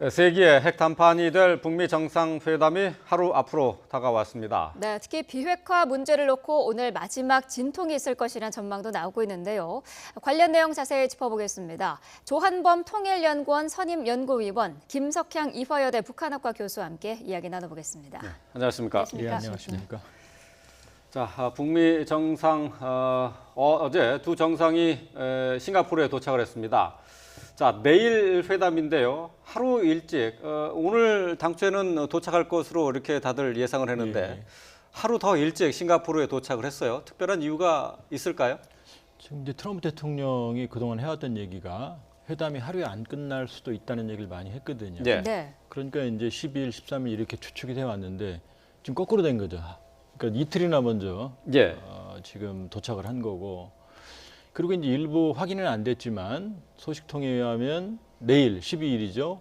세기의 핵 담판이 될 북미 정상회담이 하루 앞으로 다가왔습니다. 네, 특히 비핵화 문제를 놓고 오늘 마지막 진통이 있을 것이라는 전망도 나오고 있는데요. 관련 내용 자세히 짚어보겠습니다. 조한범 통일연구원 선임연구위원, 김석향 이화여대 북한학과 교수와 함께 이야기 나눠보겠습니다. 네, 안녕하십니까? 예, 안녕하십니까? 자, 북미 정상 어제 두 정상이 싱가포르에 도착을 했습니다. 자, 내일 회담인데요. 하루 일찍 오늘 당초에는 도착할 것으로 이렇게 다들 예상을 했는데 예. 하루 더 일찍 싱가포르에 도착을 했어요. 특별한 이유가 있을까요? 지금 이제 트럼프 대통령이 그동안 해왔던 얘기가 회담이 하루에 안 끝날 수도 있다는 얘기를 많이 했거든요. 예. 네. 그러니까 이제 12일, 13일 이렇게 추측이 돼 왔는데 지금 거꾸로 된 거죠. 그러니까 이틀이나 먼저 예. 지금 도착을 한 거고. 그리고 이제 일부 확인은 안 됐지만 소식통에 의하면 내일 12일이죠.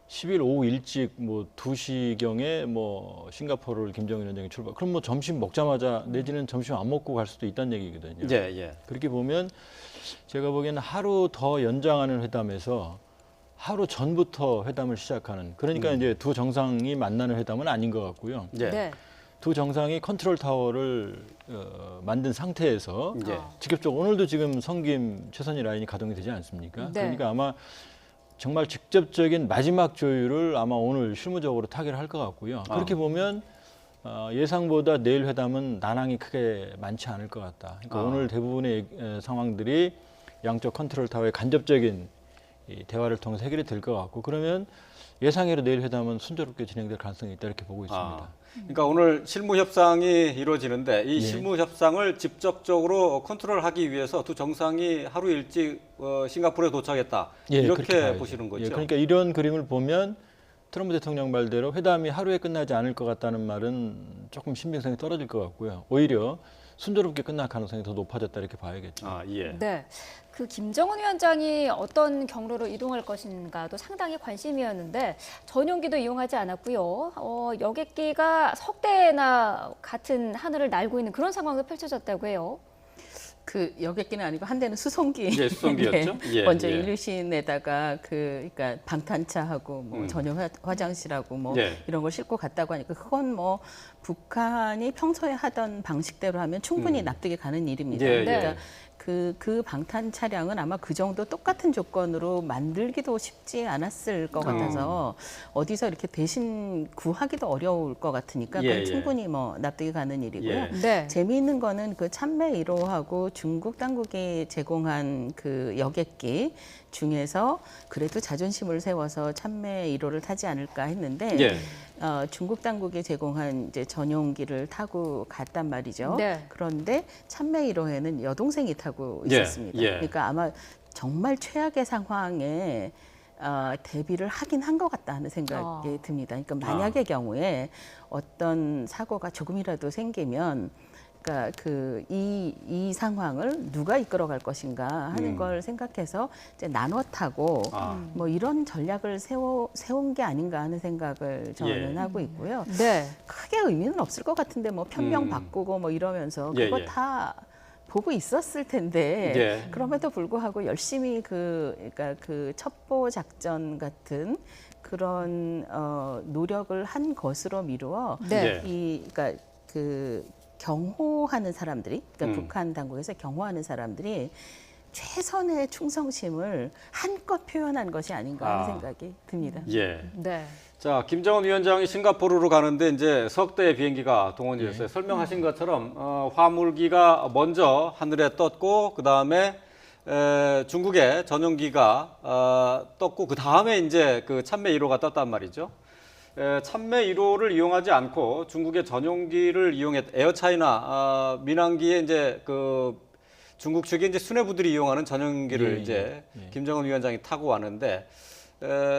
10일 오후 일찍 뭐 2시경에 뭐 싱가포르를 김정은 위원장이 출발. 그럼 뭐 점심 먹자마자 내지는 점심 안 먹고 갈 수도 있다는 얘기거든요. 예, 예. 그렇게 보면 제가 보기에는 하루 더 연장하는 회담에서 하루 전부터 회담을 시작하는 그러니까 이제 두 정상이 만나는 회담은 아닌 것 같고요. 예. 네. 두 정상이 컨트롤 타워를 만든 상태에서 예. 직접적으로 오늘도 지금 성김 최선희 라인이 가동이 되지 않습니까? 네. 그러니까 아마 정말 직접적인 마지막 조율을 아마 오늘 실무적으로 타결을 할 것 같고요. 그렇게 보면 예상보다 내일 회담은 난항이 크게 많지 않을 것 같다. 그러니까 오늘 대부분의 상황들이 양쪽 컨트롤 타워의 간접적인 이 대화를 통해서 해결이 될 것 같고 그러면 예상외로 내일 회담은 순조롭게 진행될 가능성이 있다 이렇게 보고 있습니다. 그러니까 오늘 실무 협상이 이루어지는데 이 예. 실무 협상을 직접적으로 컨트롤하기 위해서 두 정상이 하루 일찍 싱가포르에 도착했다. 예, 그렇게 이렇게 봐야죠. 보시는 거죠. 예, 그러니까 이런 그림을 보면 트럼프 대통령 말대로 회담이 하루에 끝나지 않을 것 같다는 말은 조금 신빙성이 떨어질 것 같고요. 오히려 순조롭게 끝날 가능성이 더 높아졌다 이렇게 봐야겠죠. 예. 네. 그 김정은 위원장이 어떤 경로로 이동할 것인가도 상당히 관심이었는데 전용기도 이용하지 않았고요. 여객기가 석대나 같은 하늘을 날고 있는 그런 상황도 펼쳐졌다고 해요. 그 여객기는 아니고 한 대는 수송기. 예, 수송기였죠. 예, 먼저 예. 인류신에다가 그러니까 방탄차하고 뭐 전용 화장실하고 뭐 예. 이런 걸 싣고 갔다고 하니까 그건 뭐 북한이 평소에 하던 방식대로 하면 충분히 납득이 가는 일입니다. 예, 그러니까 예. 그 방탄 차량은 아마 그 정도 똑같은 조건으로 만들기도 쉽지 않았을 것 같아서 어디서 이렇게 대신 구하기도 어려울 것 같으니까 예, 그건 예. 충분히 뭐 납득이 가는 일이고요. 예. 네. 재미있는 거는 그 참매 1호하고 중국 당국이 제공한 그 여객기 중에서 그래도 자존심을 세워서 참매 1호를 타지 않을까 했는데 예. 중국 당국이 제공한 이제 전용기를 타고 갔단 말이죠. 네. 그런데 참매 1호에는 여동생이 타고 예, 있었습니다. 예. 그러니까 아마 정말 최악의 상황에 대비를 하긴 한 것 같다 하는 생각이 듭니다. 그러니까 만약의 경우에 어떤 사고가 조금이라도 생기면 그러니까 이 상황을 누가 이끌어갈 것인가 하는 걸 생각해서 이제 나눠 타고 뭐 이런 전략을 세운 게 아닌가 하는 생각을 저는 예. 하고 있고요. 네. 크게 의미는 없을 것 같은데 뭐 편명 바꾸고 뭐 이러면서 예, 그거 예. 다 보고 있었을 텐데 예. 그럼에도 불구하고 열심히 그러니까 그 첩보 작전 같은 그런 노력을 한 것으로 미루어 네. 그러니까 그 경호하는 사람들이 그러니까 북한 당국에서 경호하는 사람들이 최선의 충성심을 한껏 표현한 것이 아닌가 하는 생각이 듭니다. 예. 네. 자, 김정은 위원장이 싱가포르로 가는데 이제 석대의 비행기가 동원이 됐어요. 설명하신 것처럼 화물기가 먼저 하늘에 떴고 그 다음에 중국의 전용기가 떴고 그 다음에 이제 그 참매 1호가 떴단 말이죠. 참매 1호를 이용하지 않고 중국의 전용기를 이용했 에어차이나 민항기에 이제 그 중국 측의 이제 수뇌부들이 이용하는 전용기를 이제 김정은 위원장이 타고 왔는데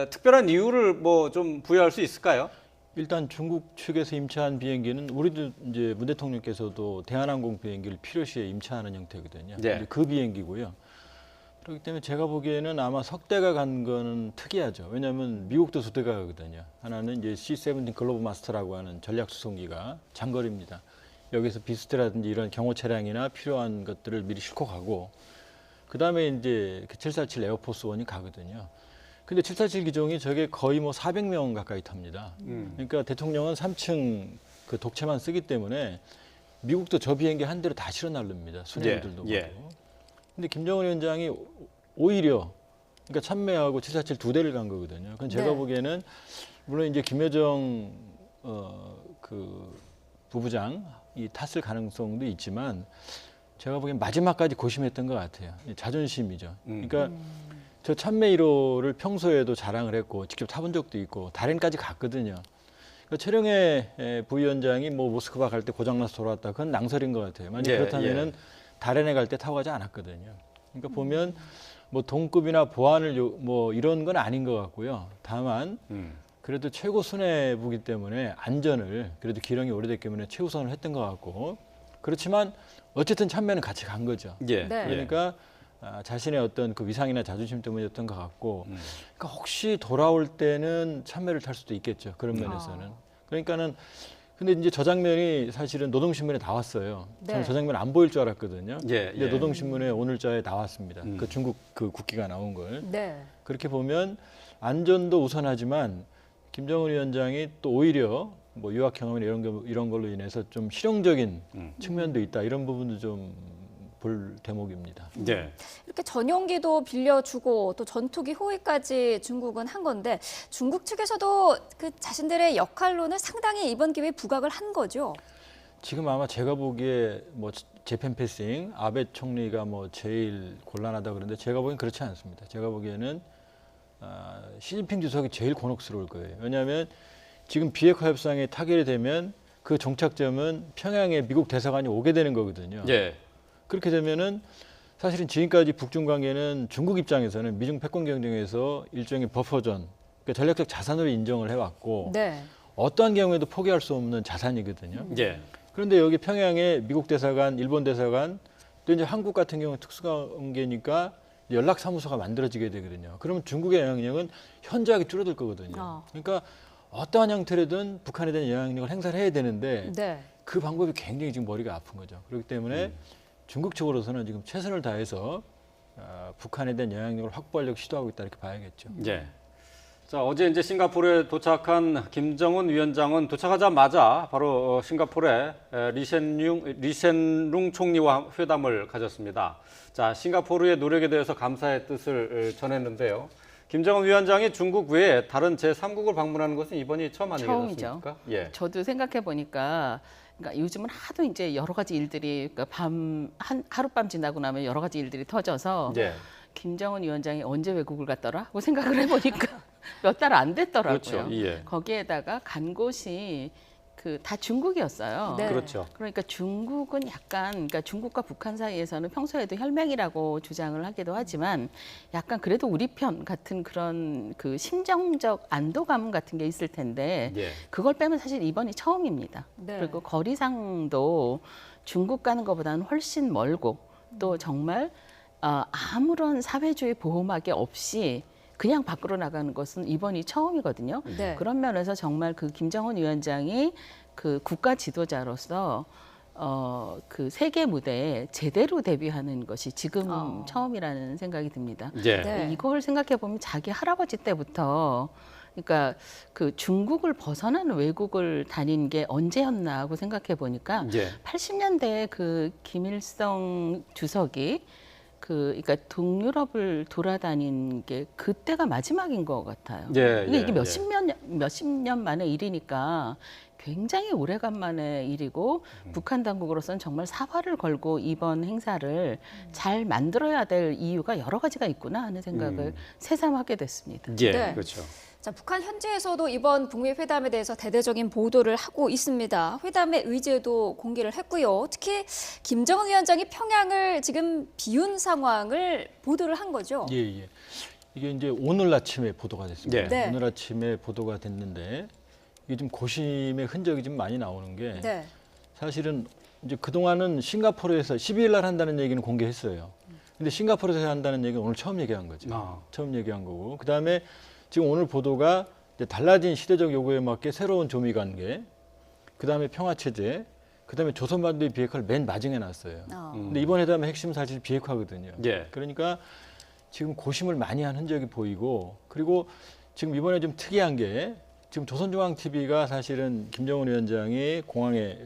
특별한 이유를 뭐 좀 부여할 수 있을까요? 일단 중국 측에서 임차한 비행기는 우리도 이제 문 대통령께서도 대한항공 비행기를 필요시에 임차하는 형태거든요. 네. 이제 그 비행기고요. 그렇기 때문에 제가 보기에는 아마 석대가 간 거는 특이하죠. 왜냐하면 미국도 두 대가 가거든요. 하나는 이제 C-17 글로벌 마스터라고 하는 전략 수송기가 장거리입니다. 여기서 비스트라든지 이런 경호 차량이나 필요한 것들을 미리 싣고 가고, 그 다음에 이제 그 747 에어포스 원이 가거든요. 근데 747 기종이 저게 거의 뭐 400명 가까이 탑니다. 그러니까 대통령은 3층 그 독채만 쓰기 때문에 미국도 저 비행기 한 대로 다 실어 날릅니다. 수뇌부들도 예, 예. 그렇고. 근데 김정은 위원장이 오히려 그러니까 참매하고 747 두 대를 간 거거든요. 그건 제가 네. 보기에는 물론 이제 김여정 그 부부장이 탔을 가능성도 있지만 제가 보기엔 마지막까지 고심했던 것 같아요. 이 자존심이죠. 그러니까 저 참매 1호를 평소에도 자랑을 했고 직접 타본 적도 있고 다롄까지 갔거든요. 그러니까 최룡해 부위원장이 뭐 모스크바 갈 때 고장나서 돌아왔다. 그건 낭설인 것 같아요. 만약 예, 그렇다면은 다롄에 갈 때 타고 가지 않았거든요. 그러니까 보면 뭐 동급이나 보안을 뭐 이런 건 아닌 것 같고요. 다만 그래도 최고 수뇌부기 때문에 안전을 그래도 기령이 오래됐기 때문에 최우선을 했던 것 같고 그렇지만 어쨌든 참매는 같이 간 거죠. 예. 네. 그러니까 자신의 어떤 그 위상이나 자존심 때문이었던 것 같고 그러니까 혹시 돌아올 때는 참매를 탈 수도 있겠죠. 그런 면에서는. 그러니까는 근데 이제 저 장면이 사실은 노동신문에 나왔어요. 저는 네. 저 장면 안 보일 줄 알았거든요. 예, 근데 예. 노동신문에 오늘자에 나왔습니다. 그 중국 그 국기가 나온 걸. 네. 그렇게 보면 안전도 우선하지만 김정은 위원장이 또 오히려 뭐 유학 경험이나 이런 걸로 인해서 좀 실용적인 측면도 있다. 이런 부분도 좀 볼 대목입니다. 예. 이렇게 전용기도 빌려주고 또 전투기 호위까지 중국은 한 건데 중국 측에서도 그 자신들의 역할로는 상당히 이번 기회에 부각을 한 거죠. 지금 아마 제가 보기에 뭐 재팬 패싱 아베 총리가 뭐 제일 곤란하다 그러는데 제가 보기엔 그렇지 않습니다. 제가 보기에는 시진핑 주석이 제일 곤혹스러울 거예요. 왜냐하면 지금 비핵화 협상에 타결이 되면 그 종착점은 평양에 미국 대사관이 오게 되는 거거든요. 예. 그렇게 되면은 사실은 지금까지 북중 관계는 중국 입장에서는 미중 패권 경쟁에서 일종의 버퍼존, 그러니까 전략적 자산으로 인정을 해왔고 네. 어떠한 경우에도 포기할 수 없는 자산이거든요. 예. 그런데 여기 평양에 미국 대사관, 일본 대사관, 또 이제 한국 같은 경우는 특수관계니까 연락사무소가 만들어지게 되거든요. 그러면 중국의 영향력은 현저하게 줄어들 거거든요. 그러니까 어떠한 형태로든 북한에 대한 영향력을 행사를 해야 되는데 네. 그 방법이 굉장히 지금 머리가 아픈 거죠. 그렇기 때문에 중국 측으로서는 지금 최선을 다해서 북한에 대한 영향력을 확보하려고 시도하고 있다 이렇게 봐야겠죠. 예. 자, 어제 이제 싱가포르에 도착한 김정은 위원장은 도착하자마자 바로 싱가포르에 리센룽 총리와 회담을 가졌습니다. 자, 싱가포르의 노력에 대해서 감사의 뜻을 전했는데요. 김정은 위원장이 중국 외에 다른 제3국을 방문하는 것은 이번이 처음 아니겠습니까? 처음이죠. 예. 저도 생각해 보니까 그러니까 요즘은 하도 이제 여러 가지 일들이 그러니까 하룻밤 지나고 나면 여러 가지 일들이 터져서 예. 김정은 위원장이 언제 외국을 갔더라? 하고 생각을 해보니까 몇 달 안 됐더라고요. 그렇죠. 예. 거기에다가 간 곳이 그 다 중국이었어요. 네. 그렇죠. 그러니까 중국은 약간 그러니까 중국과 북한 사이에서는 평소에도 혈맹이라고 주장을 하기도 하지만 약간 그래도 우리 편 같은 그런 그 심정적 안도감 같은 게 있을 텐데 예. 그걸 빼면 사실 이번이 처음입니다. 네. 그리고 거리상도 중국 가는 것보다는 훨씬 멀고 또 정말 아무런 사회주의 보호막이 없이 그냥 밖으로 나가는 것은 이번이 처음이거든요. 네. 그런 면에서 정말 그 김정은 위원장이 그 국가 지도자로서 그 세계 무대에 제대로 데뷔하는 것이 지금 처음이라는 생각이 듭니다. 예. 네. 이걸 생각해 보면 자기 할아버지 때부터 그러니까 그 중국을 벗어나는 외국을 다닌 게 언제였나 하고 생각해 보니까 예. 80년대에 그 김일성 주석이 그러니까 동유럽을 돌아다닌 게 그때가 마지막인 것 같아요. 예, 근데 예, 이게 예. 몇십 년 만의 일이니까 굉장히 오래간만의 일이고 북한 당국으로서는 정말 사활을 걸고 이번 행사를 잘 만들어야 될 이유가 여러 가지가 있구나 하는 생각을 새삼하게 됐습니다. 예. 네. 그렇죠. 자, 북한 현지에서도 이번 북미 회담에 대해서 대대적인 보도를 하고 있습니다. 회담의 의제도 공개를 했고요. 특히 김정은 위원장이 평양을 지금 비운 상황을 보도를 한 거죠. 예, 예. 이게 이제 오늘 아침에 보도가 됐습니다. 예. 네. 오늘 아침에 보도가 됐는데 이게 좀 고심의 흔적이 좀 많이 나오는 게 네. 사실은 이제 그동안은 싱가포르에서 12일 날 한다는 얘기는 공개했어요. 근데 싱가포르에서 한다는 얘기는 오늘 처음 얘기한 거죠. 처음 얘기한 거고. 그다음에 지금 오늘 보도가 이제 달라진 시대적 요구에 맞게 새로운 조미 관계, 그다음에 평화 체제, 그다음에 조선반도의 비핵화를 맨 마지막에 놨어요. 근데 이번 회담의 핵심 사실 비핵화거든요. 예. 그러니까 지금 고심을 많이 한 흔적이 보이고 그리고 지금 이번에 좀 특이한 게 지금 조선중앙TV가 사실은 김정은 위원장이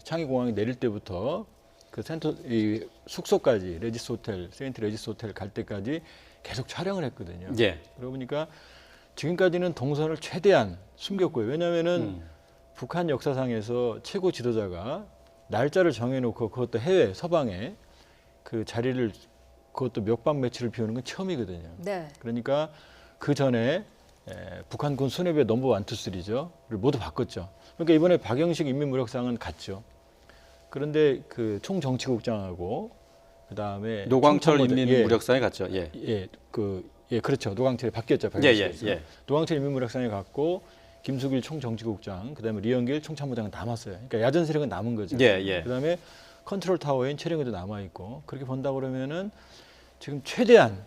창의공항에 내릴 때부터 그 이 숙소까지 세인트 레지스 호텔 갈 때까지 계속 촬영을 했거든요. 예. 그러고 보니까 지금까지는 동선을 최대한 숨겼고요. 왜냐하면은 북한 역사상에서 최고 지도자가 날짜를 정해놓고 그것도 해외 서방에 그 자리를 그것도 몇 박 며칠을 비우는 건 처음이거든요. 네. 그러니까 그 전에 북한군 수뇌부의 넘버 1, 2, 3죠. 를 모두 바꿨죠. 그러니까 이번에 박영식 인민무력상은 갔죠. 그런데 그 총정치국장하고 그 다음에 노광철 인민무력상에 갔죠. 예. 그렇죠. 노광철이 바뀌었죠. 예. 노광철 인민무력상에 갔고 김수길 총정치국장, 그다음에 리영길 총참모장은 남았어요. 그러니까 야전 세력은 남은 거죠. 예. 그다음에 컨트롤 타워인 최령에도 남아 있고 그렇게 본다 그러면은 지금 최대한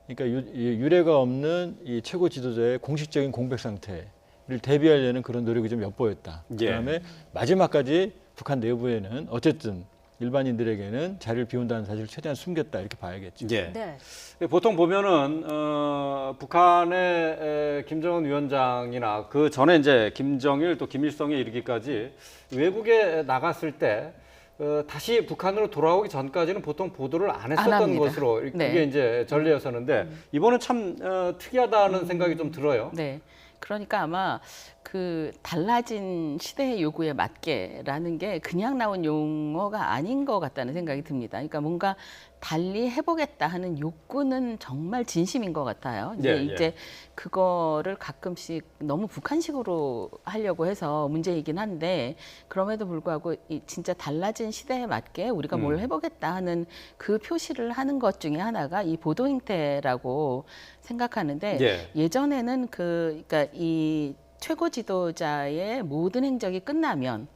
그러니까 유례가 없는 이 최고 지도자의 공식적인 공백 상태를 대비하려는 그런 노력이 좀 엿보였다. 예. 그다음에 마지막까지 북한 내부에는 어쨌든 일반인들에게는 자리를 비운다는 사실을 최대한 숨겼다 이렇게 봐야겠죠. 예. 네. 보통 보면은 북한의 김정은 위원장이나 그 전에 이제 김정일 또 김일성에 이르기까지 외국에 나갔을 때 다시 북한으로 돌아오기 전까지는 보통 보도를 안 했었던 합니다. 것으로 네. 그게 이제 전례였었는데 이번은 참 특이하다는 생각이 좀 들어요. 네. 그러니까 아마 그 달라진 시대의 요구에 맞게라는 게 그냥 나온 용어가 아닌 것 같다는 생각이 듭니다. 그러니까 뭔가 달리 해보겠다 하는 욕구는 정말 진심인 것 같아요. 이제 그거를 가끔씩 너무 북한식으로 하려고 해서 문제이긴 한데 그럼에도 불구하고 진짜 달라진 시대에 맞게 우리가 뭘 해보겠다 하는 그 표시를 하는 것 중에 하나가 이 보도 행태라고 생각하는데 예전에는 그러니까 이 최고 지도자의 모든 행적이 끝나면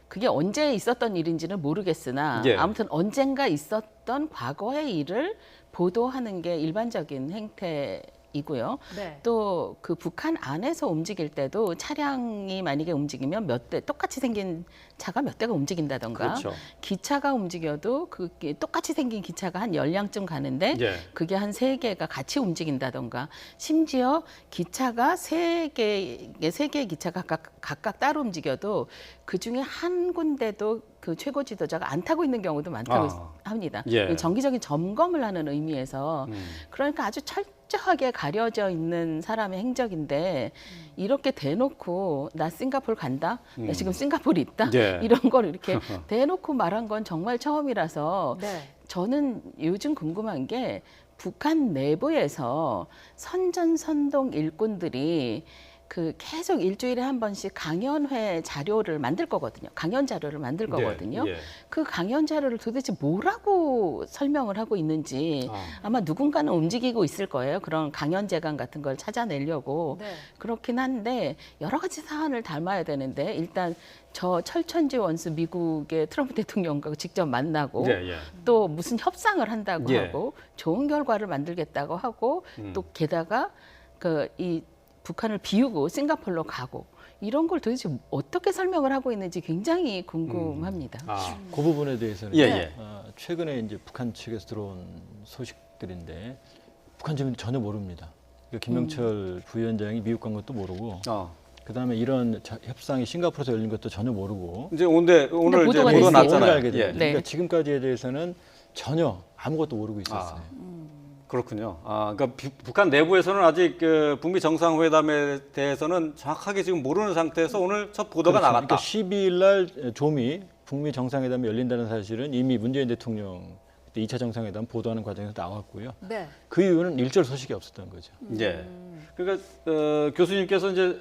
그게 언제 있었던 일인지는 모르겠으나 아무튼 언젠가 있었던 과거의 일을 보도하는 게 일반적인 행태이고요. 네. 또 그 북한 안에서 움직일 때도 차량이 만약에 움직이면 몇 대 똑같이 생긴 차가 몇 대가 움직인다던가 그렇죠. 기차가 움직여도 그 똑같이 생긴 기차가 한 10량쯤 가는데 그게 한 3개가 같이 움직인다던가 심지어 기차가 3개의 기차가 각각 따로 움직여도 그중에 한 군데도 그 최고 지도자가 안 타고 있는 경우도 많다고 합니다. 정기적인 점검을 하는 의미에서 그러니까 아주 철저하게 가려져 있는 사람의 행적인데 이렇게 대놓고 나 싱가포르 간다, 나 지금 싱가포르 있다 이런 걸 이렇게 대놓고 말한 건 정말 처음이라서 저는 요즘 궁금한 게 북한 내부에서 선전선동 일꾼들이 그 계속 일주일에 한 번씩 강연회 자료를 만들 거거든요. 강연 자료를 만들 거거든요. 그 강연 자료를 도대체 뭐라고 설명을 하고 있는지 아마 누군가는 움직이고 있을 거예요. 그런 강연 재간 같은 걸 찾아내려고. 그렇긴 한데 여러 가지 사안을 담아야 되는데 일단 저 철천지 원수 미국의 트럼프 대통령과 직접 만나고 또 무슨 협상을 한다고 하고 좋은 결과를 만들겠다고 하고 또 게다가 이 북한을 비우고 싱가포르로 가고 이런 걸 도대체 어떻게 설명을 하고 있는지 굉장히 궁금합니다. 그 부분에 대해서는 최근에 이제 북한 측에서 들어온 소식들인데 북한 주민들 전혀 모릅니다. 그러니까 김명철 부위원장이 미국 간 것도 모르고 그다음에 이런 협상이 싱가포르에서 열린 것도 전혀 모르고 이제 오늘 이제 보도 오늘 났잖아요. 알게 됐어요. 그러니까 지금까지에 대해서는 전혀 아무것도 모르고 있었어요. 그렇군요. 그러니까 북한 내부에서는 아직 그 북미 정상회담에 대해서는 정확하게 지금 모르는 상태에서 오늘 첫 보도가 나갔다. 그러니까 12일 날 조미 북미 정상회담이 열린다는 사실은 이미 문재인 대통령 그때 2차 정상회담 보도하는 과정에서 나왔고요. 그 이유는 일절 소식이 없었던 거죠. 그러니까 교수님께서 이제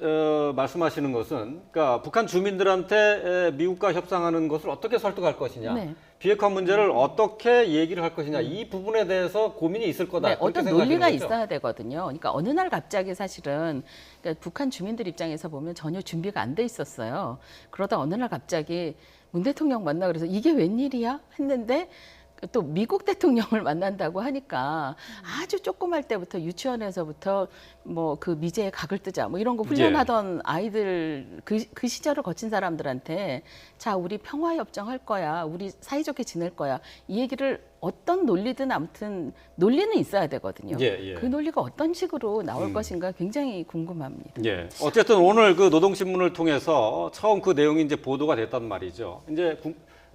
말씀하시는 것은 그러니까 북한 주민들한테 미국과 협상하는 것을 어떻게 설득할 것이냐. 비핵화 문제를 어떻게 얘기를 할 것이냐 이 부분에 대해서 고민이 있을 거다. 어떤 논리가 있어야 되거든요. 그러니까 어느 날 갑자기 사실은 그러니까 북한 주민들 입장에서 보면 전혀 준비가 안 돼 있었어요. 그러다 어느 날 갑자기 문 대통령 만나 그래서 이게 웬일이야 했는데 또 미국 대통령을 만난다고 하니까 아주 조그말 때부터 유치원에서부터 뭐 그 미제의 각을 뜨자 뭐 이런 거 훈련하던 아이들 그 시절을 거친 사람들한테 자 우리 평화협정 할 거야, 우리 사이좋게 지낼 거야 이 얘기를 어떤 논리든 아무튼 논리는 있어야 되거든요. 그 논리가 어떤 식으로 나올 것인가 굉장히 궁금합니다. 예. 어쨌든 오늘 그 노동신문을 통해서 처음 그 내용이 이제 보도가 됐단 말이죠. 이제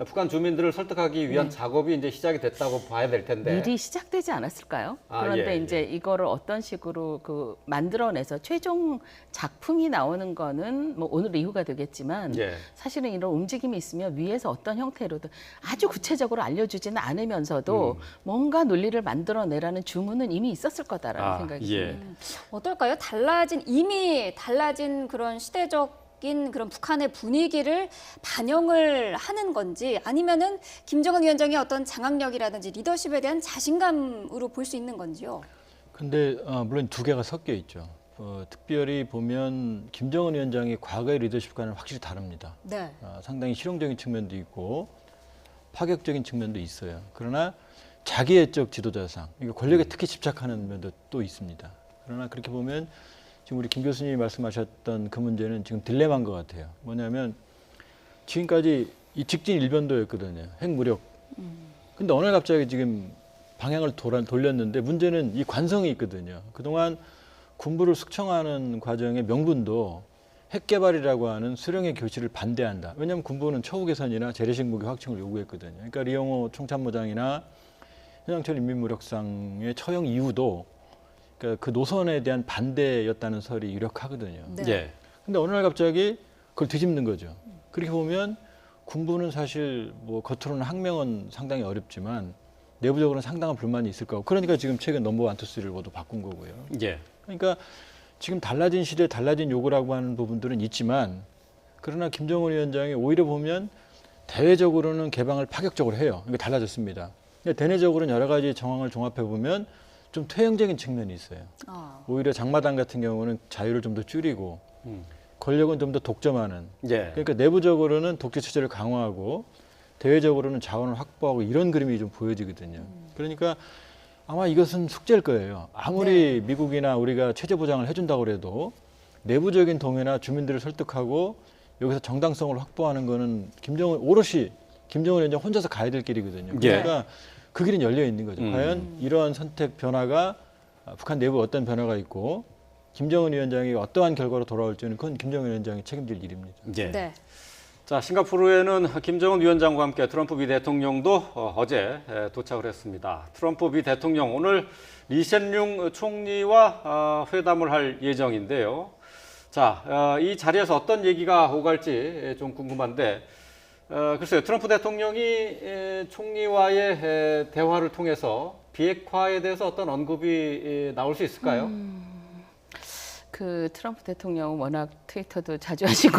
북한 주민들을 설득하기 위한 작업이 이제 시작이 됐다고 봐야 될 텐데. 미리 시작되지 않았을까요? 그런데 이제 이거를 어떤 식으로 그 만들어내서 최종 작품이 나오는 거는 뭐 오늘 이후가 되겠지만 사실은 이런 움직임이 있으면 위에서 어떤 형태로든 아주 구체적으로 알려주지는 않으면서도 뭔가 논리를 만들어내라는 주문은 이미 있었을 거다라는 생각이 듭니다. 어떨까요? 이미 달라진 그런 시대적 그런 북한의 분위기를 반영을 하는 건지 아니면은 김정은 위원장의 어떤 장악력이라든지 리더십에 대한 자신감으로 볼 수 있는 건지요. 근데 물론 두 개가 섞여 있죠. 특별히 보면 김정은 위원장이 과거의 리더십과는 확실히 다릅니다. 네. 상당히 실용적인 측면도 있고 파격적인 측면도 있어요. 그러나 자기애적 지도자상, 권력에 특히 집착하는 면도 또 있습니다. 그러나 그렇게 보면 지금 우리 김 교수님이 말씀하셨던 그 문제는 지금 딜레마인 것 같아요. 뭐냐면 지금까지 이 직진 일변도였거든요. 핵무력. 근데 어느 날 갑자기 지금 방향을 돌렸는데 문제는 이 관성이 있거든요. 그동안 군부를 숙청하는 과정의 명분도 핵 개발이라고 하는 수령의 교실을 반대한다. 왜냐하면 군부는 처우 개선이나 재래식 무기 확충을 요구했거든요. 그러니까 리용호 총참모장이나 현장철 인민무력상의 처형 이후도 그러니까 그 노선에 대한 반대였다는 설이 유력하거든요. 네. 근데 어느 날 갑자기 그걸 뒤집는 거죠. 그렇게 보면 군부는 사실 뭐 겉으로는 항명은 상당히 어렵지만 내부적으로는 상당한 불만이 있을 거고 그러니까 지금 최근 넘버 1, 2, 3를 모두 바꾼 거고요. 그러니까 지금 달라진 시대에 달라진 요구라고 하는 부분들은 있지만 그러나 김정은 위원장이 오히려 보면 대외적으로는 개방을 파격적으로 해요. 이게 달라졌습니다. 근데 대내적으로는 여러 가지 정황을 종합해 보면 좀 퇴행적인 측면이 있어요. 오히려 장마당 같은 경우는 자유를 좀 더 줄이고 권력은 좀 더 독점하는. 그러니까 내부적으로는 독재 체제를 강화하고 대외적으로는 자원을 확보하고 이런 그림이 좀 보여지거든요. 그러니까 아마 이것은 숙제일 거예요. 아무리 미국이나 우리가 체제 보장을 해준다고 해도 내부적인 동의나 주민들을 설득하고 여기서 정당성을 확보하는 거는 오롯이 김정은 위원장 혼자서 가야 될 길이거든요. 그러니까 그 길은 열려 있는 거죠. 과연 이러한 선택 변화가 북한 내부에 어떤 변화가 있고 김정은 위원장이 어떠한 결과로 돌아올지는 그건 김정은 위원장이 책임질 일입니다. 네. 자, 싱가포르에는 김정은 위원장과 함께 트럼프 미 대통령도 어제 도착을 했습니다. 트럼프 미 대통령 오늘 리센룽 총리와 회담을 할 예정인데요. 자, 이 자리에서 어떤 얘기가 오갈지 좀 궁금한데 글쎄요, 트럼프 대통령이 총리와의 대화를 통해서 비핵화에 대해서 어떤 언급이 나올 수 있을까요? 그 트럼프 대통령은 워낙 트위터도 자주 하시고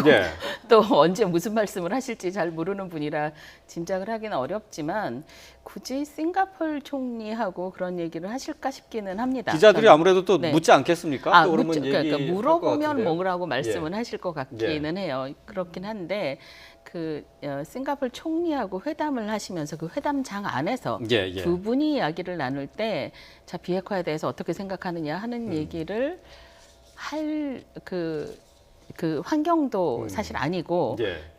또 언제 무슨 말씀을 하실지 잘 모르는 분이라 짐작을 하기는 어렵지만 굳이 싱가포르 총리하고 그런 얘기를 하실까 싶기는 합니다. 기자들이 아무래도 또 묻지 않겠습니까? 또 그러면 그러니까 물어보면 뭐라고 말씀은 하실 것 같기는 해요. 그렇긴 한데 그 싱가포르 총리하고 회담을 하시면서 그 회담장 안에서 두 분이 이야기를 나눌 때 자 비핵화에 대해서 어떻게 생각하느냐 하는 얘기를 할 그 환경도 사실 아니고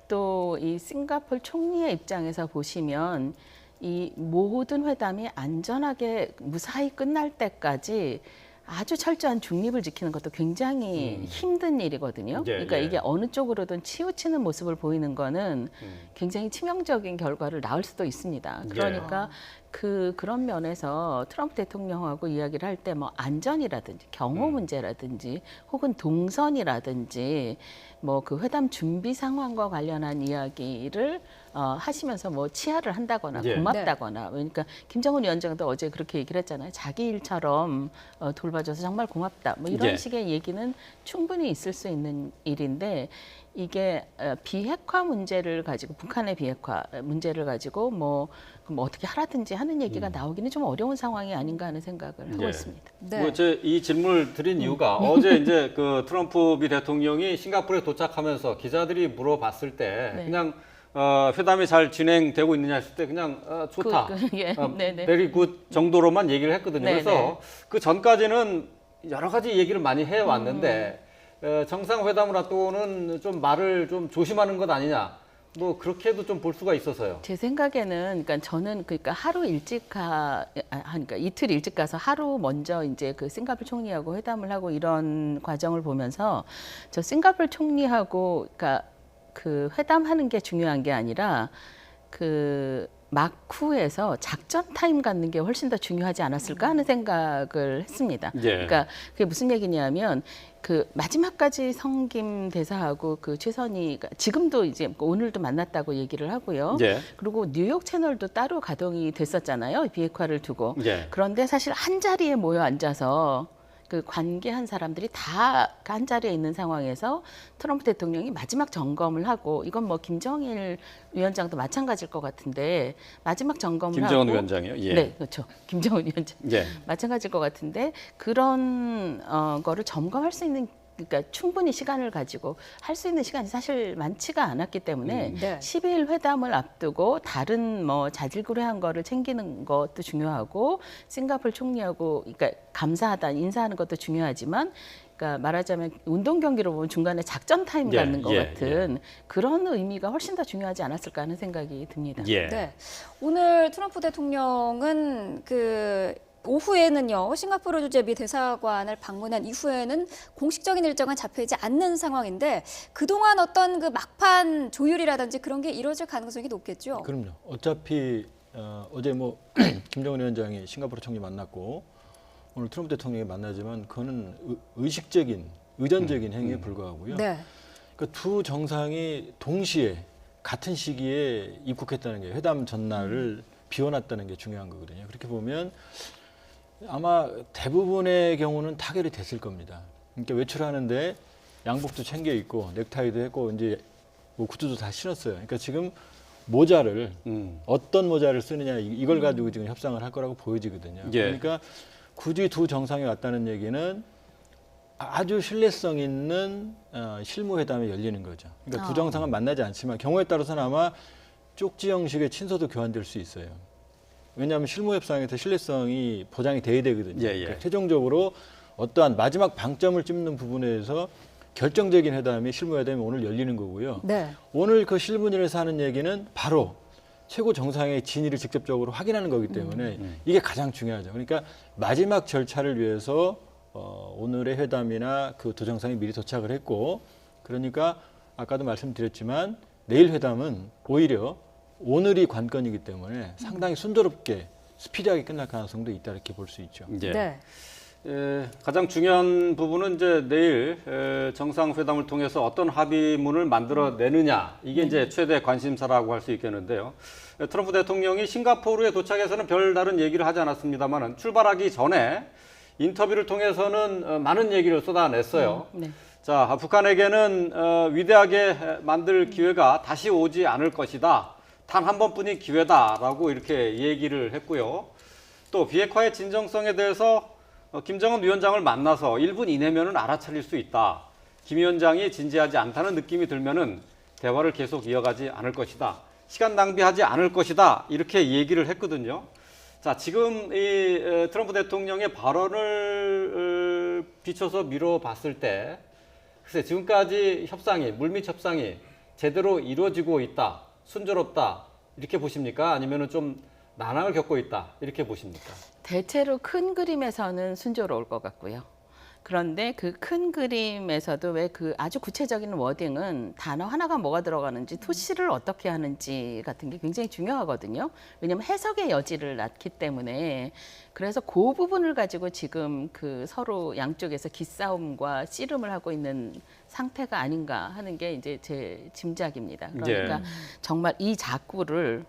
또 이 싱가포르 총리의 입장에서 보시면 이 모든 회담이 안전하게 무사히 끝날 때까지 아주 철저한 중립을 지키는 것도 굉장히 힘든 일이거든요. 그러니까 이게 어느 쪽으로든 치우치는 모습을 보이는 거는 굉장히 치명적인 결과를 낳을 수도 있습니다. 그러니까 그런 면에서 트럼프 대통령하고 이야기를 할 때 뭐 안전이라든지 경호 문제라든지 혹은 동선이라든지 뭐 그 회담 준비 상황과 관련한 이야기를 하시면서 뭐 치하를 한다거나 고맙다거나 그러니까 김정은 위원장도 어제 그렇게 얘기를 했잖아요. 자기 일처럼 돌봐줘서 정말 고맙다. 뭐 이런 식의 얘기는 충분히 있을 수 있는 일인데 이게 비핵화 문제를 가지고 북한의 비핵화 문제를 가지고 뭐 어떻게 하라든지 하는 얘기가 나오기는 좀 어려운 상황이 아닌가 하는 생각을 하고 있습니다. 뭐 이 질문을 드린 이유가 어제 이제 그 트럼프 미 대통령이 싱가포르에 도착하면서 기자들이 물어봤을 때 그냥 회담이 잘 진행되고 있느냐 했을 때 그냥 좋다, 예, 네네. very good 정도로만 얘기를 했거든요. 네네. 그래서 그 전까지는 여러 가지 얘기를 많이 해왔는데 정상회담을 앞두고는 좀 말을 좀 조심하는 것 아니냐, 뭐 그렇게도 좀 볼 수가 있어서요. 제 생각에는 그러니까 저는 그러니까 하루 일찍 그러니까 이틀 일찍 가서 하루 먼저 이제 그 싱가포르 총리하고 회담을 하고 이런 과정을 보면서 저 싱가포르 총리하고 그러니까 그 회담하는 게 중요한 게 아니라 그 마쿠에서 작전 타임 갖는 게 훨씬 더 중요하지 않았을까 하는 생각을 했습니다. 예. 그러니까 그게 무슨 얘기냐면 그 마지막까지 성김 대사하고 그 최선희가 지금도 이제 오늘도 만났다고 얘기를 하고요. 예. 그리고 뉴욕 채널도 따로 가동이 됐었잖아요. 비핵화를 두고. 예. 그런데 사실 한 자리에 모여 앉아서 그 관계한 사람들이 다 한 자리에 있는 상황에서 트럼프 대통령이 마지막 점검을 하고, 이건 뭐 김정일 위원장도 마찬가지일 것 같은데 마지막 점검을 김정은 하고, 위원장이요? 예. 네, 그렇죠. 김정은 위원장 예. 마찬가지일 것 같은데 그런 거를 점검할 수 있는, 그러니까 충분히 시간을 가지고 할 수 있는 시간이 사실 많지가 않았기 때문에 네. 12일 회담을 앞두고 다른 뭐 자질구레한 거를 챙기는 것도 중요하고, 싱가포르 총리하고 그러니까 감사하다 인사하는 것도 중요하지만, 그러니까 말하자면 운동 경기로 보면 중간에 작전 타임 예, 갖는 것 예, 같은 그런 의미가 훨씬 더 중요하지 않았을까 하는 생각이 듭니다. 예. 네. 오늘 트럼프 대통령은 그 오후에는요, 싱가포르 주재 미 대사관을 방문한 이후에는 공식적인 일정은 잡혀있지 않는 상황인데, 그동안 어떤 그 막판 조율이라든지 그런 게 이루어질 가능성이 높겠죠? 그럼요. 어차피 어제 뭐 김정은 위원장이 싱가포르 총리 만났고 오늘 트럼프 대통령이 만나지만 그거는 의식적인, 의전적인 행위에 불과하고요. 네. 그러니까 두 정상이 동시에 같은 시기에 입국했다는 게, 회담 전날을 비워놨다는 게 중요한 거거든요. 그렇게 보면 아마 대부분의 경우는 타결이 됐을 겁니다. 그러니까 외출하는데 양복도 챙겨 입고 넥타이도 했고 이제 뭐 굿즈도 다 신었어요. 그러니까 지금 모자를 어떤 모자를 쓰느냐 이걸 가지고 지금 협상을 할 거라고 보여지거든요. 예. 그러니까 굳이 두 정상이 왔다는 얘기는 아주 신뢰성 있는 실무회담이 열리는 거죠. 그러니까 두 정상은 만나지 않지만 경우에 따라서는 아마 쪽지 형식의 친서도 교환될 수 있어요. 왜냐하면 실무협상에서 신뢰성이 보장이 돼야 되거든요. 예, 예. 그러니까 최종적으로 어떠한 마지막 방점을 찝는 부분에서 결정적인 회담이 실무회담이 오늘 열리는 거고요. 네. 오늘 그 실무진에서 하는 얘기는 바로 최고 정상의 진위를 직접적으로 확인하는 거기 때문에 이게 가장 중요하죠. 그러니까 마지막 절차를 위해서 오늘의 회담이나 그 두 정상이 미리 도착을 했고, 그러니까 아까도 말씀드렸지만 내일 회담은 오히려 오늘이 관건이기 때문에 상당히 순조롭게 스피디하게 끝날 가능성도 있다, 이렇게 볼 수 있죠. 예. 네. 가장 중요한 부분은 이제 내일 정상회담을 통해서 어떤 합의문을 만들어내느냐, 이게 이제 최대 관심사라고 할 수 있겠는데요. 트럼프 대통령이 싱가포르에 도착해서는 별다른 얘기를 하지 않았습니다만 출발하기 전에 인터뷰를 통해서는 많은 얘기를 쏟아냈어요. 네. 자, 북한에게는 위대하게 만들 기회가 다시 오지 않을 것이다. 단 한 번뿐인 기회다라고 이렇게 얘기를 했고요. 또 비핵화의 진정성에 대해서 김정은 위원장을 만나서 1분 이내면은 알아차릴 수 있다. 김 위원장이 진지하지 않다는 느낌이 들면은 대화를 계속 이어가지 않을 것이다. 시간 낭비하지 않을 것이다. 이렇게 얘기를 했거든요. 자, 지금 이 트럼프 대통령의 발언을 비춰서 미뤄봤을 때, 글쎄 지금까지 협상이, 물밑 협상이 제대로 이루어지고 있다, 순조롭다 이렇게 보십니까? 아니면은 좀 난항을 겪고 있다 이렇게 보십니까? 대체로 큰 그림에서는 순조로울 것 같고요. 그런데 그 큰 그림에서도 왜 그 아주 구체적인 워딩은 단어 하나가 뭐가 들어가는지, 토시를 어떻게 하는지 같은 게 굉장히 중요하거든요. 왜냐하면 해석의 여지를 낳기 때문에. 그래서 그 부분을 가지고 지금 그 서로 양쪽에서 기싸움과 씨름을 하고 있는 상태가 아닌가 하는 게 이제 제 짐작입니다. 그러니까 정말 이 작구를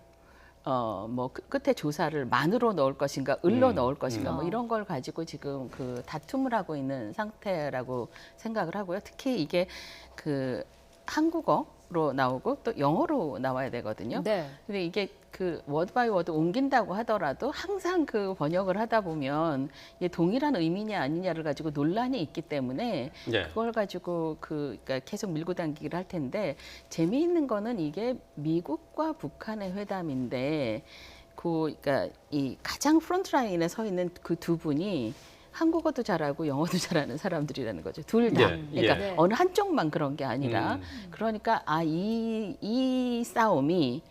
뭐 끝에 조사를 만으로 넣을 것인가, 을로 넣을 것인가, 뭐 이런 걸 가지고 지금 그 다툼을 하고 있는 상태라고 생각을 하고요. 특히 이게 그 한국어, 한국어로 나오고 또 영어로 나와야 되거든요. 네. 근데 이게 그 워드 바이 워드 옮긴다고 하더라도 항상 그 번역을 하다 보면 이게 동일한 의미냐 아니냐를 가지고 논란이 있기 때문에 예. 그걸 가지고 그러니까 계속 밀고 당기기를 할 텐데 재미있는 거는 이게 미국과 북한의 회담인데 그러니까 이 가장 프론트 라인에 서 있는 그 두 분이 한국어도 잘하고 영어도 잘하는 사람들이라는 거죠. 둘 다. 예, 그러니까 예. 어느 한쪽만 그런 게 아니라 그러니까 이 싸움이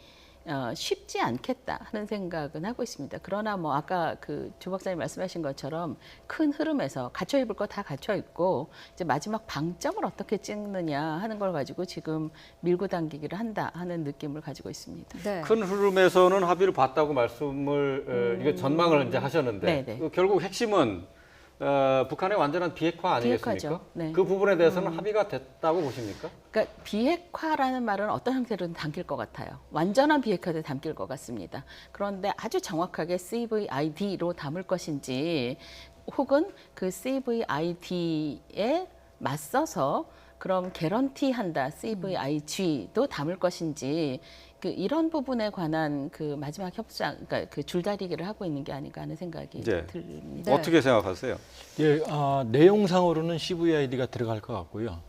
쉽지 않겠다 하는 생각은 하고 있습니다. 그러나 뭐 아까 그 조 박사님 말씀하신 것처럼 큰 흐름에서 갖춰 입을 거 다 갖춰 입고 이제 마지막 방점을 어떻게 찍느냐 하는 걸 가지고 지금 밀고 당기기를 한다 하는 느낌을 가지고 있습니다. 네. 큰 흐름에서는 합의를 봤다고 말씀을 이게 전망을 이제 하셨는데 네네. 그 결국 핵심은 북한의 완전한 비핵화 아니겠습니까? 비핵화죠. 네. 그 부분에 대해서는 합의가 됐다고 보십니까? 그러니까 비핵화라는 말은 어떤 형태로든 담길 것 같아요. 완전한 비핵화도 담길 것 같습니다. 그런데 아주 정확하게 CVID로 담을 것인지 혹은 그 CVID에 맞서서 그럼 개런티한다 CVIG도 담을 것인지 그 이런 부분에 관한 그 마지막 협상, 그러니까 그 줄다리기를 하고 있는 게 아닌가 하는 생각이 네. 듭니다. 네. 어떻게 생각하세요? 예, 내용상으로는 CVID가 들어갈 것 같고요.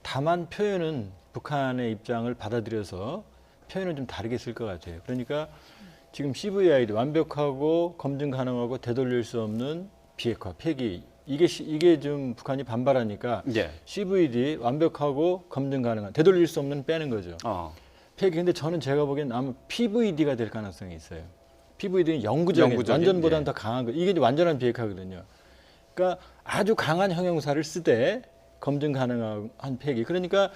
다만 표현은 북한의 입장을 받아들여서 표현은 좀 다르게 쓸 것 같아요. 그러니까 지금 CVID 완벽하고 검증 가능하고 되돌릴 수 없는 비핵화, 폐기 이게 좀 북한이 반발하니까 예. CVD 완벽하고 검증 가능한 되돌릴 수 없는 빼는 거죠. 폐기. 근데 저는 제가 보기엔 아마 PVD가 될 가능성이 있어요. PVD는 영구적인 완전보다는 예. 더 강한 거. 이게 이제 완전한 비핵화거든요. 그러니까 아주 강한 형용사를 쓰되 검증 가능한 폐기. 그러니까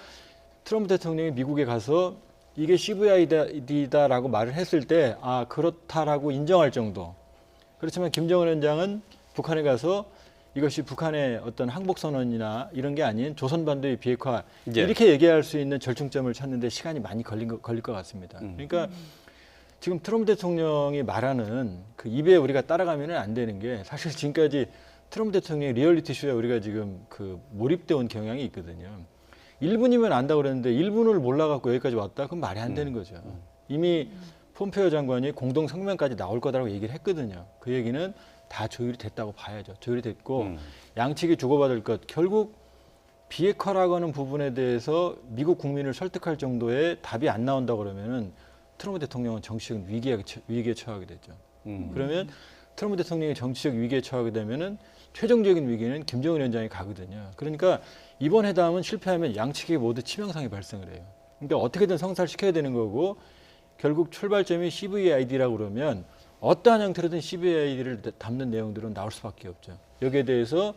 트럼프 대통령이 미국에 가서 이게 CVID다라고 말을 했을 때 아 그렇다라고 인정할 정도. 그렇지만 김정은 위원장은 북한에 가서 이것이 북한의 어떤 항복선언이나 이런 게 아닌 조선반도의 비핵화 예. 이렇게 얘기할 수 있는 절충점을 찾는데 시간이 많이 걸릴 것 같습니다. 그러니까 지금 트럼프 대통령이 말하는 그 입에 우리가 따라가면 안 되는 게 사실 지금까지 트럼프 대통령의 리얼리티 쇼에 우리가 지금 그 몰입돼 온 경향이 있거든요. 1분이면 안다고 그랬는데 1분을 몰라갖고 여기까지 왔다? 그건 말이 안 되는 거죠. 이미 폼페이오 장관이 공동 성명까지 나올 거다라고 얘기를 했거든요. 그 얘기는 다 조율이 됐다고 봐야죠. 조율이 됐고 양측이 주고받을 것 결국 비핵화라고 하는 부분에 대해서 미국 국민을 설득할 정도의 답이 안 나온다 그러면은 트럼프 대통령은 정치적 위기에 처하게 되죠. 그러면 트럼프 대통령이 정치적 위기에 처하게 되면은 최종적인 위기는 김정은 위원장이 가거든요. 그러니까 이번 회담은 실패하면 양측이 모두 치명상이 발생을 해요. 그러니까 어떻게든 성사시켜야 되는 거고 결국 출발점이 CVID라고 그러면 어떠한 형태로든 CVID를 담는 내용들은 나올 수밖에 없죠. 여기에 대해서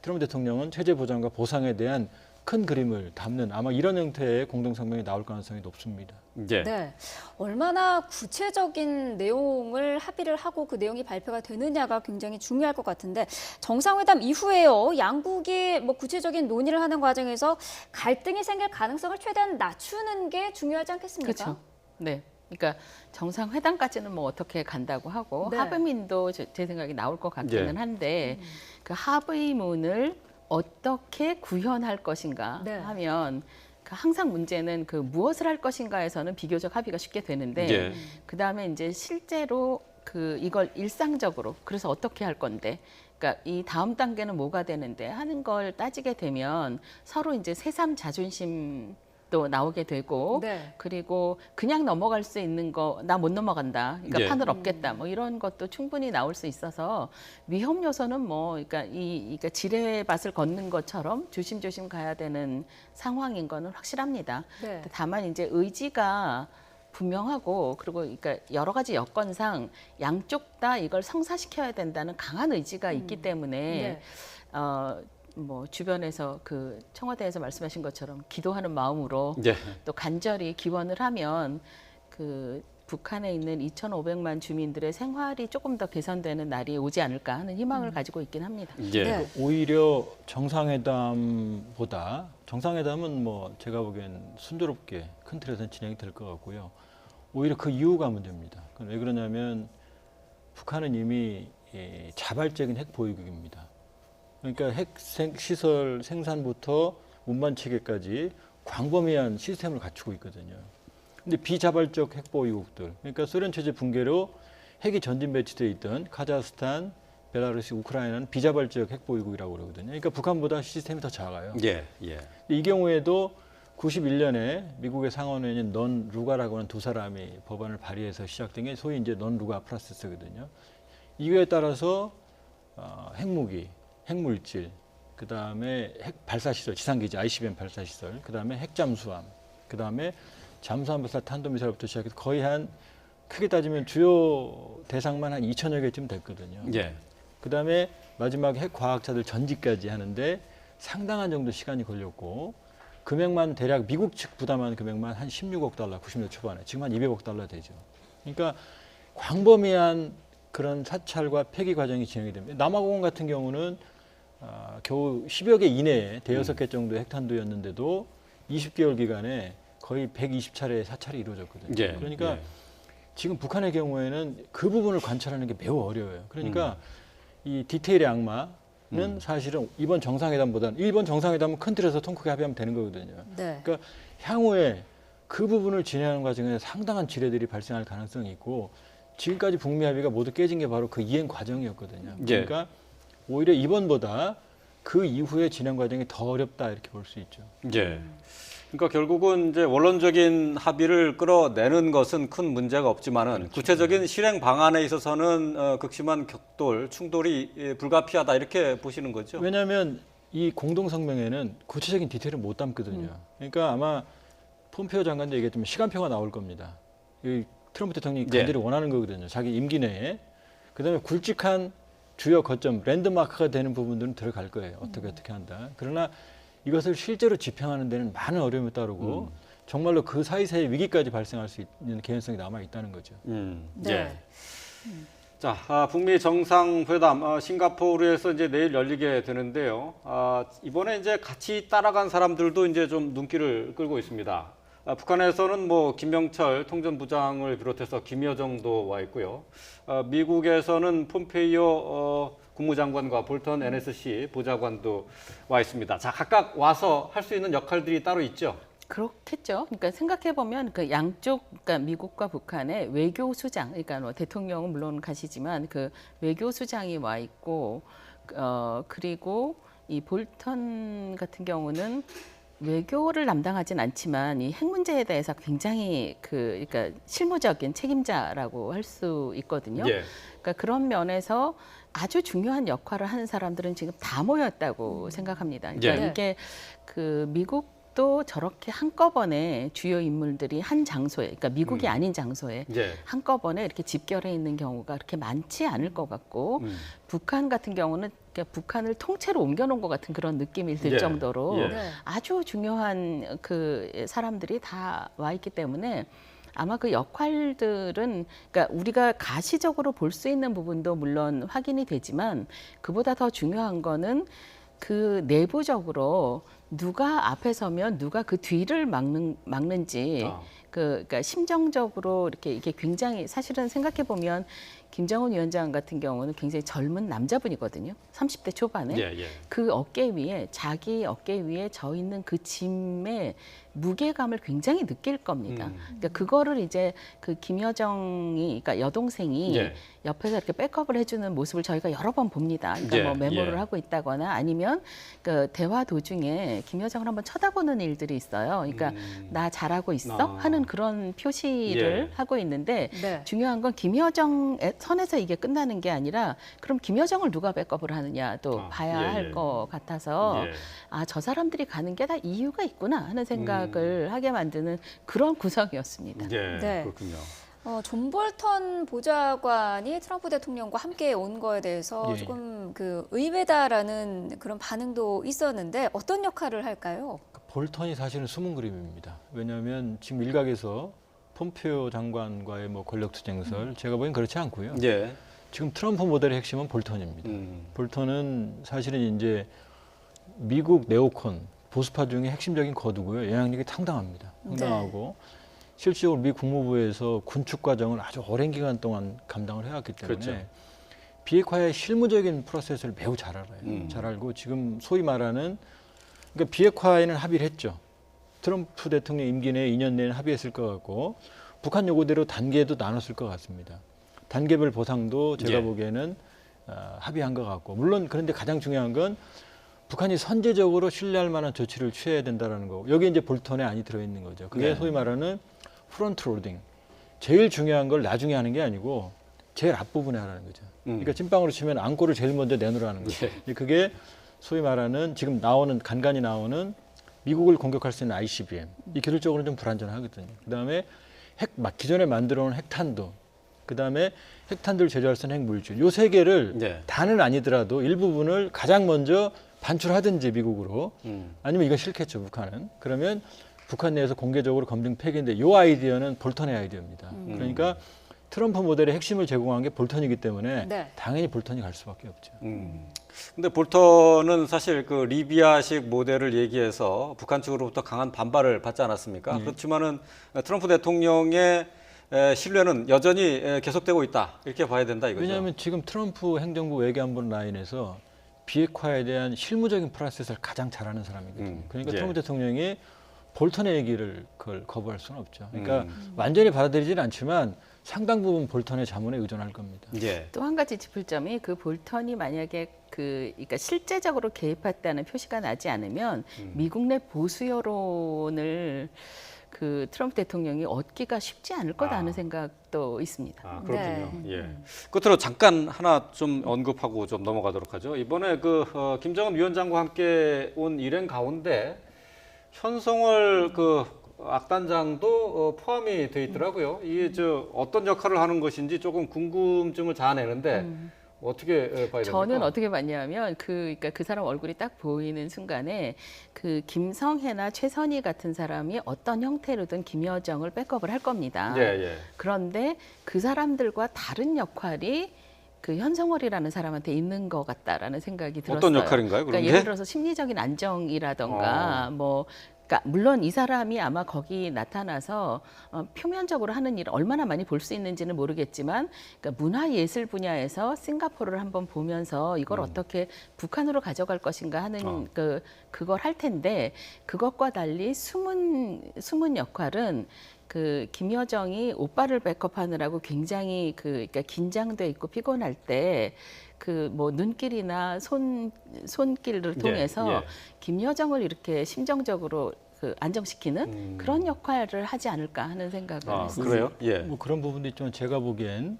트럼프 대통령은 체제 보장과 보상에 대한 큰 그림을 담는 아마 이런 형태의 공동성명이 나올 가능성이 높습니다. 예. 네. 얼마나 구체적인 내용을 합의를 하고 그 내용이 발표가 되느냐가 굉장히 중요할 것 같은데 정상회담 이후에요. 양국이 뭐 구체적인 논의를 하는 과정에서 갈등이 생길 가능성을 최대한 낮추는 게 중요하지 않겠습니까? 그렇죠. 네. 그러니까 정상회담까지는 뭐 어떻게 간다고 하고 네. 합의문도 제 생각에 나올 것 같기는 예. 한데 그 합의문을 어떻게 구현할 것인가 네. 하면 그 항상 문제는 그 무엇을 할 것인가에서는 비교적 합의가 쉽게 되는데 예. 그 다음에 이제 실제로 그 이걸 일상적으로 그래서 어떻게 할 건데 그러니까 이 다음 단계는 뭐가 되는데 하는 걸 따지게 되면 서로 이제 새삼 자존심 또 나오게 되고 네. 그리고 그냥 넘어갈 수 있는 거 나 못 넘어간다. 그러니까 예. 판을 없겠다. 뭐 이런 것도 충분히 나올 수 있어서 위험 요소는 뭐 그러니까 그러니까 지뢰밭을 걷는 것처럼 조심조심 가야 되는 상황인 거는 확실합니다. 네. 다만 이제 의지가 분명하고 그리고 그러니까 여러 가지 여건상 양쪽 다 이걸 성사시켜야 된다는 강한 의지가 있기 때문에 네. 뭐 주변에서 그 청와대에서 말씀하신 것처럼 기도하는 마음으로 예. 또 간절히 기원을 하면 그 북한에 있는 2,500만 주민들의 생활이 조금 더 개선되는 날이 오지 않을까 하는 희망을 가지고 있긴 합니다. 예. 네. 오히려 정상회담보다 정상회담은 뭐 제가 보기엔 순조롭게 큰 틀에서는 진행이 될 것 같고요. 오히려 그 이유가 문제입니다. 왜 그러냐면 북한은 이미 자발적인 핵 보유국입니다. 그러니까 핵 시설 생산부터 운반 체계까지 광범위한 시스템을 갖추고 있거든요. 근데 비자발적 핵 보유국들, 그러니까 소련 체제 붕괴로 핵이 전진 배치돼 있던 카자흐스탄, 벨라루스, 우크라이나는 비자발적 핵 보유국이라고 그러거든요. 그러니까 북한보다 시스템이 더 작아요. 예, 예. 근데 이 경우에도 91년에 미국의 상원의원인 넌 루가라고 하는 두 사람이 법안을 발의해서 시작된 게 소위 이제 넌 루가 프로세스거든요. 이거에 따라서 핵무기, 핵물질, 그 다음에 핵 발사시설, 지상기지, ICBM 발사시설, 그 다음에 핵잠수함, 그 다음에 잠수함 발사 탄도미사일부터 시작해서 거의 한 크게 따지면 주요 대상만 한 2천여 개쯤 됐거든요. 예. 그 다음에 마지막 핵 과학자들 전지까지 하는데 상당한 정도 시간이 걸렸고 금액만 대략 미국 측 부담한 금액만 한 16억 달러, 90년대 초반에 지금 한 200억 달러 되죠. 그러니까 광범위한 그런 사찰과 폐기 과정이 진행이 됩니다. 남아공원 같은 경우는 겨우 10여 개 이내에 대여섯 개 정도의 핵탄두였는데도 20개월 기간에 거의 120차례 사찰이 이루어졌거든요. 예, 그러니까 예. 지금 북한의 경우에는 그 부분을 관찰하는 게 매우 어려워요. 그러니까 이 디테일의 악마는 사실은 이번 정상회담보다는 일본 정상회담은 큰 틀에서 통크게 합의하면 되는 거거든요. 네. 그러니까 향후에 그 부분을 진행하는 과정에 상당한 지뢰들이 발생할 가능성이 있고 지금까지 북미 합의가 모두 깨진 게 바로 그 이행 과정이었거든요. 예. 그러니까 오히려 이번보다 그 이후의 진행 과정이 더 어렵다 이렇게 볼 수 있죠. 예. 그러니까 결국은 이제 원론적인 합의를 끌어내는 것은 큰 문제가 없지만은 그렇죠. 구체적인 실행 방안에 있어서는 극심한 격돌, 충돌이 불가피하다 이렇게 보시는 거죠. 왜냐하면 이 공동성명에는 구체적인 디테일을 못 담거든요. 그러니까 아마 폼페오 장관도 얘기했지만 시간표가 나올 겁니다. 이 트럼프 대통령이 예. 간절히 원하는 거거든요. 자기 임기 내에. 그다음에 굵직한 주요 거점, 랜드마크가 되는 부분들은 들어갈 거예요. 어떻게 한다. 그러나 이것을 실제로 집행하는 데는 많은 어려움이 따르고 정말로 그 사이사이 위기까지 발생할 수 있는 개연성이 남아 있다는 거죠. 네. 예. 자, 북미 정상회담 싱가포르에서 이제 내일 열리게 되는데요. 이번에 이제 같이 따라간 사람들도 이제 좀 눈길을 끌고 있습니다. 북한에서는 뭐 김명철 통전부장을 비롯해서 김여정도 와 있고요. 미국에서는 폼페이오 국무장관과 볼턴 NSC 보좌관도 와 있습니다. 자, 각각 와서 할 수 있는 역할들이 따로 있죠. 그렇겠죠. 그러니까 생각해 보면 그 양쪽, 그러니까 미국과 북한의 외교 수장, 그러니까 뭐 대통령은 물론 가시지만 그 외교 수장이 와 있고, 그리고 이 볼턴 같은 경우는 외교를 담당하진 않지만 이 핵 문제에 대해서 굉장히 그러니까 실무적인 책임자라고 할 수 있거든요. 예. 그러니까 그런 면에서 아주 중요한 역할을 하는 사람들은 지금 다 모였다고 생각합니다. 그러니까 예. 이게 그 미국도 저렇게 한꺼번에 주요 인물들이 한 장소에, 그러니까 미국이 아닌 장소에 예. 한꺼번에 이렇게 집결해 있는 경우가 그렇게 많지 않을 것 같고 북한 같은 경우는 그러니까 북한을 통째로 옮겨놓은 것 같은 그런 느낌이 들 예. 정도로 예. 네. 아주 중요한 그 사람들이 다 와 있기 때문에 아마 그 역할들은 그러니까 우리가 가시적으로 볼 수 있는 부분도 물론 확인이 되지만 그보다 더 중요한 거는 그 내부적으로 누가 앞에 서면 누가 그 뒤를 막는지 그러니까 심정적으로 이렇게 이게 굉장히 사실은 생각해 보면 김정은 위원장 같은 경우는 굉장히 젊은 남자분이거든요. 30대 초반에 예, 예. 그 어깨 위에 자기 어깨 위에 져 있는 그 짐의 무게감을 굉장히 느낄 겁니다. 그러니까 그거를 이제 그 김여정이, 그러니까 여동생이 예. 옆에서 이렇게 백업을 해주는 모습을 저희가 여러 번 봅니다. 그러니까 예, 뭐 메모를 예. 하고 있다거나 아니면 그 대화 도중에 김여정을 한번 쳐다보는 일들이 있어요. 그러니까 나 잘하고 있어 하는 그런 표시를 예. 하고 있는데 네. 중요한 건 김여정 선에서 이게 끝나는 게 아니라 그럼 김여정을 누가 백업을 하느냐도 봐야 예, 할 예. 것 같아서 예. 아, 저 사람들이 가는 게 다 이유가 있구나 하는 생각을 하게 만드는 그런 구성이었습니다. 예, 네. 그렇군요. 존 볼턴 보좌관이 트럼프 대통령과 함께 온 거에 대해서 예. 조금 그 의외다라는 그런 반응도 있었는데 어떤 역할을 할까요? 볼턴이 사실은 숨은 그림입니다. 왜냐하면 지금 일각에서 폼페오 장관과의 뭐 권력투쟁설 제가 보기엔 그렇지 않고요. 예. 지금 트럼프 모델의 핵심은 볼턴입니다. 볼턴은 사실은 이제 미국 네오콘 보수파 중에 핵심적인 거두고요. 영향력이 상당합니다. 상당하고 실질적으로 미 국무부에서 군축 과정을 아주 오랜 기간 동안 감당을 해왔기 때문에 그렇죠. 비핵화의 실무적인 프로세스를 매우 잘 알아요. 잘 알고 지금 소위 말하는 그러니까 비핵화에는 합의를 했죠. 트럼프 대통령 임기 내에 2년 내에 합의했을 것 같고 북한 요구대로 단계도 나눴을 것 같습니다. 단계별 보상도 제가 예. 보기에는 합의한 것 같고 물론 그런데 가장 중요한 건 북한이 선제적으로 신뢰할 만한 조치를 취해야 된다는 거고 여기 이제 볼턴에 안이 들어있는 거죠. 그게 네. 소위 말하는 프론트 로딩. 제일 중요한 걸 나중에 하는 게 아니고 제일 앞부분에 하라는 거죠. 그러니까 찐빵으로 치면 안골을 제일 먼저 내놓으라는 거죠. 그게 소위 말하는 지금 간간히 나오는 미국을 공격할 수 있는 ICBM. 이 기술적으로는 좀 불안전하거든요. 그다음에 기존에 만들어 놓은 핵탄두. 그다음에 핵탄두를 제조할 수 있는 핵물질. 요 세 개를 네. 다는 아니더라도 일부분을 가장 먼저 반출하든지 미국으로 아니면 이거 싫겠죠 북한은. 그러면 북한 내에서 공개적으로 검증 폐기인데 이 아이디어는 볼턴의 아이디어입니다. 그러니까 트럼프 모델의 핵심을 제공한 게 볼턴이기 때문에 네. 당연히 볼턴이 갈 수밖에 없죠. 근데 볼턴은 사실 그 리비아식 모델을 얘기해서 북한 측으로부터 강한 반발을 받지 않았습니까? 그렇지만은 트럼프 대통령의 신뢰는 여전히 계속되고 있다. 이렇게 봐야 된다 이거죠. 왜냐하면 지금 트럼프 행정부 외교안보 라인에서 비핵화에 대한 실무적인 프로세스를 가장 잘하는 사람이거든요. 그러니까 예. 트럼프 대통령이 볼턴의 얘기를 그걸 거부할 수는 없죠. 그러니까 완전히 받아들이지는 않지만 상당 부분 볼턴의 자문에 의존할 겁니다. 예. 또 한 가지 짚을 점이 그 볼턴이 만약에 그러니까 실제적으로 개입했다는 표시가 나지 않으면 미국 내 보수 여론을 그 트럼프 대통령이 얻기가 쉽지 않을 거다는 생각도 있습니다. 아, 그렇군요. 예. 끝으로 잠깐 하나 좀 언급하고 좀 넘어가도록 하죠. 이번에 김정은 위원장과 함께 온 일행 가운데 현성월 악단장도 포함이 돼 있더라고요. 이게 어떤 역할을 하는 것인지 조금 궁금증을 자아내는데 어떻게 봐야 됩니까? 저는 어떻게 봤냐면 그러니까 그 사람 얼굴이 딱 보이는 순간에 그 김성혜나 최선희 같은 사람이 어떤 형태로든 김여정을 백업을 할 겁니다. 예, 예. 그런데 그 사람들과 다른 역할이 그 현성월이라는 사람한테 있는 것 같다라는 생각이 들었어요. 어떤 역할인가요? 그런 그러니까 게? 예를 들어서 심리적인 안정이라던가 그러니까 물론 이 사람이 아마 거기 나타나서 표면적으로 하는 일을 얼마나 많이 볼 수 있는지는 모르겠지만 그러니까 문화예술 분야에서 싱가포르를 한번 보면서 이걸 어떻게 북한으로 가져갈 것인가 하는 그걸 할 텐데 그것과 달리 숨은 역할은 그 김여정이 오빠를 백업하느라고 굉장히 그러니까 긴장돼 있고 피곤할 때 그 뭐 눈길이나 손길을 통해서 예. 김여정을 이렇게 심정적으로 안정시키는 그런 역할을 하지 않을까 하는 생각을 했습니다. 그래요? 예. 뭐 그런 부분도 있지만 제가 보기엔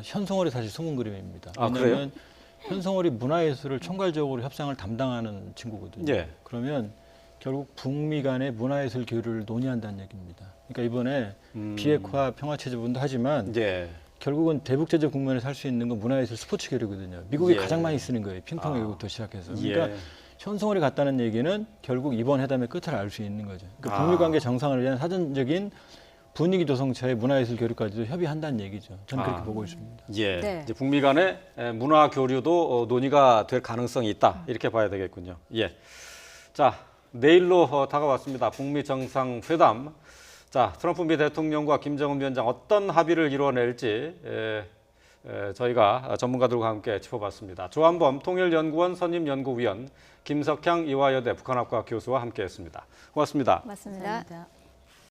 현성월이 사실 숨은 그림입니다. 아, 왜냐하면 현성월이 문화예술을 총괄적으로 협상을 담당하는 친구거든요. 예. 그러면 결국 북미 간의 문화예술 교류를 논의한다는 얘기입니다. 그러니까 이번에 비핵화 평화체제분도 하지만 예. 결국은 대북제재 국면에서 할 수 있는 건 문화예술 스포츠 교류거든요. 미국이 예. 가장 많이 쓰는 거예요. 핑퐁 외국부터 시작해서. 그러니까 예. 현성월이 갔다는 얘기는 결국 이번 회담의 끝을 알 수 있는 거죠. 그러니까 북미 관계 정상을 위한 사전적인 분위기 조성차의 문화예술 교류까지도 협의한다는 얘기죠. 저는 그렇게 보고 있습니다. 예. 네. 이제 북미 간의 문화 교류도 논의가 될 가능성이 있다. 이렇게 봐야 되겠군요. 예. 자, 내일로 다가왔습니다. 북미 정상회담. 자, 트럼프 미 대통령과 김정은 위원장 어떤 합의를 이뤄낼지 저희가 전문가들과 함께 짚어봤습니다. 조한범 통일연구원 선임연구위원, 김석향 이화여대 북한학과 교수와 함께했습니다. 고맙습니다. 맞습니다. 감사합니다.